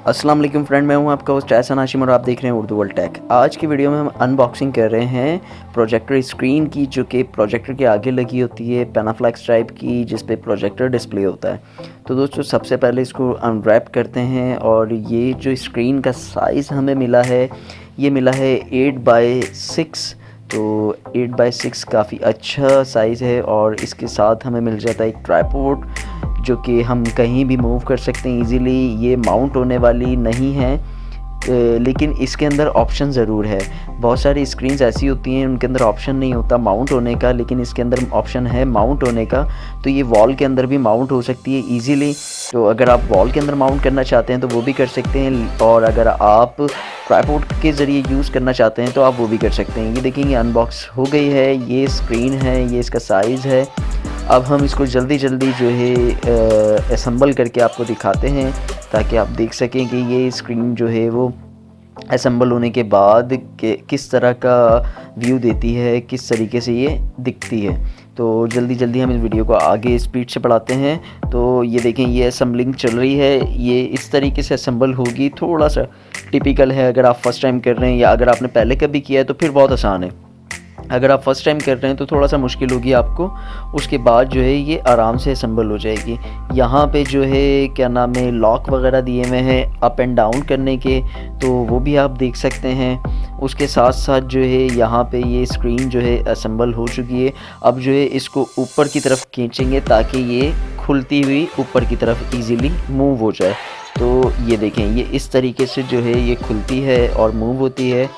अस्सलाम वालेकुम फ्रेंड, मैं हूं आपका होस्ट एहसन हाशिम और आप देख रहे हैं उर्दू वर्ल्ड टेक। आज की वीडियो में हम अनबॉक्सिंग कर रहे हैं प्रोजेक्टर स्क्रीन की, जो कि प्रोजेक्टर के आगे लगी होती है, पैनाफ्लेक्स टाइप की, जिस पे प्रोजेक्टर डिस्प्ले होता है। तो दोस्तों सबसे पहले इसको अनरैप करते हैं और ये जो स्क्रीन का साइज़ हमें मिला है, ये मिला है 8x6। तो 8x6 काफ़ी अच्छा साइज़ है और इसके साथ हमें मिल जाता है एक ट्राइपॉड, जो कि हम कहीं भी मूव कर सकते हैं इजीली। ये माउंट होने वाली नहीं है, लेकिन इसके अंदर ऑप्शन ज़रूर है। बहुत सारी स्क्रीन्स ऐसी होती हैं उनके अंदर ऑप्शन नहीं होता माउंट होने का, लेकिन इसके अंदर ऑप्शन है माउंट होने का। तो ये वॉल के अंदर भी माउंट हो सकती है ईज़िली। तो अगर आप वॉल के अंदर माउंट करना चाहते हैं तो वो भी कर सकते हैं, और अगर आप ट्राइपॉड के ज़रिए यूज़ करना चाहते हैं तो आप वो भी कर सकते हैं। ये देखेंगे अनबॉक्स हो गई है, ये स्क्रीन है, ये इसका साइज़ है। अब हम इसको जल्दी जो है असम्बल करके आपको दिखाते हैं, ताकि आप देख सकें कि ये स्क्रीन जो है वो असम्बल होने के बाद किस तरह का व्यू देती है, किस तरीके से ये दिखती है। तो जल्दी हम इस वीडियो को आगे स्पीड से बढ़ाते हैं। तो ये देखें, ये असम्बलिंग चल रही है, ये इस तरीके से असम्बल होगी। थोड़ा सा टिपिकल है, अगर आप फर्स्ट टाइम कर रहे हैं या अगर आपने पहले कभी किया है तो फिर बहुत आसान है। अगर आप फ़र्स्ट टाइम कर रहे हैं तो थोड़ा सा मुश्किल होगी आपको, उसके बाद जो है ये आराम से असम्बल हो जाएगी। यहाँ पे जो है क्या नाम है, लॉक वगैरह दिए हुए हैं अप एंड डाउन करने के, तो वो भी आप देख सकते हैं। उसके साथ साथ जो है यहाँ पे ये स्क्रीन जो है असम्बल हो चुकी है। अब जो है इसको ऊपर की तरफ खींचेंगे ताकि ये खुलती हुई ऊपर की तरफ ईज़िली मूव हो जाए। तो ये देखें, ये इस तरीके से जो है ये खुलती है और मूव होती है।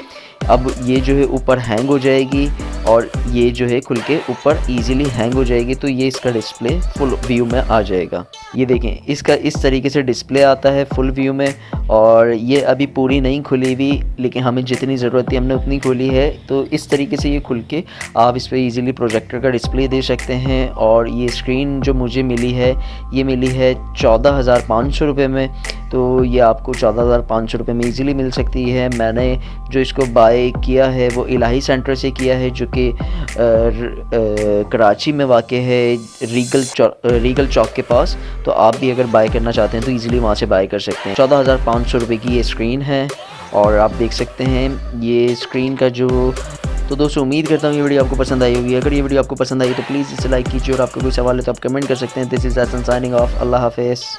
अब ये जो है ऊपर हैंग हो जाएगी और ये जो है खुल के ऊपर इजीली हैंग हो जाएगी। तो ये इसका डिस्प्ले फुल व्यू में आ जाएगा। ये देखें, इसका इस तरीके से डिस्प्ले आता है फुल व्यू में। और ये अभी पूरी नहीं खुली हुई, लेकिन हमें जितनी ज़रूरत थी हमने उतनी खोली है। तो इस तरीके से ये खुल के आप इस पर ईज़िली प्रोजेक्टर का डिस्प्ले दे सकते हैं। और ये स्क्रीन जो मुझे मिली है, ये मिली है 14,500 रुपये में। तो ये आपको 14,500 रुपये में ईज़िली मिल सकती है। मैंने जो इसको बाय किया है वो इलाही सेंटर से किया है, जो कि कराची में वाक़ है, रीगल चौक के पास। तो आप भी अगर बाय करना चाहते हैं तो ईज़िली वहाँ से बाय कर सकते हैं। 14,500 रुपये की ये स्क्रीन है और आप देख सकते हैं ये स्क्रीन का जो। तो दोस्तों उम्मीद करता हूँ ये वीडियो आपको पसंद आई होगी। अगर ये वीडियो आपको पसंद आई तो प्लीज़ इसे लाइक कीजिए, और आपका कोई सवाल है तो आप कमेंट कर सकते हैं। This is Ehsan signing off. अल्लाह हाफ़िज़।